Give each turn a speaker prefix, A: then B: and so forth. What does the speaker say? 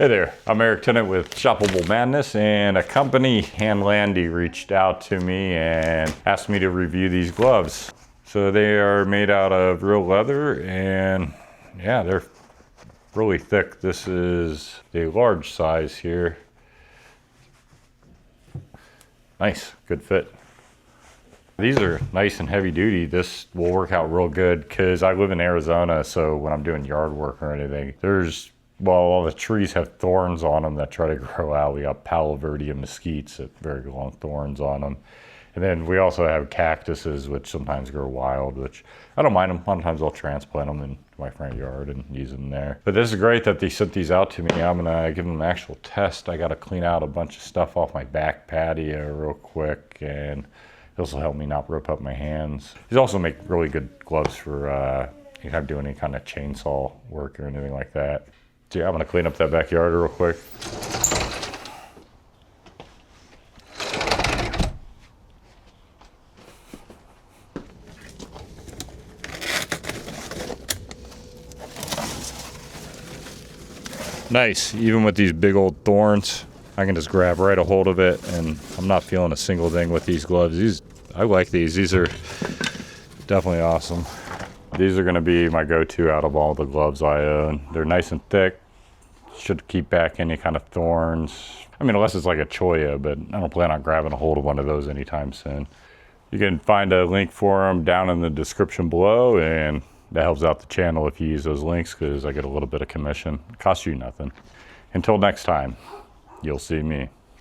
A: Hey there, I'm Eric Tennant with Shoppable Madness, and a company, HANDLANDY, reached out to me and asked me to review these gloves. So they are made out of real leather, and yeah, they're really thick. This is a large size here. Nice, good fit. These are nice and heavy duty. This will work out real good because I live in Arizona, so when I'm doing yard work or anything, well, all the trees have thorns on them that try to grow out. We got Palo Verde and Mesquite, very long thorns on them. And then we also have cactuses, which sometimes grow wild, which I don't mind them. A lot of times I'll transplant them in my front yard and use them there. But this is great that they sent these out to me. I'm gonna give them an actual test. I gotta clean out a bunch of stuff off my back patio real quick, and this will help me not rip up my hands. These also make really good gloves for you have to do any kind of chainsaw work or anything like that. So yeah, I'm gonna clean up that backyard real quick. Nice, even with these big old thorns, I can just grab right a hold of it, and I'm not feeling a single thing with these gloves. I like these. These are definitely awesome. These are gonna be my go-to out of all the gloves I own. They're nice and thick, should keep back any kind of thorns. I mean, unless it's like a Cholla, but I don't plan on grabbing a hold of one of those anytime soon. You can find a link for them down in the description below, and that helps out the channel if you use those links because I get a little bit of commission. It costs you nothing. Until next time, you'll see me.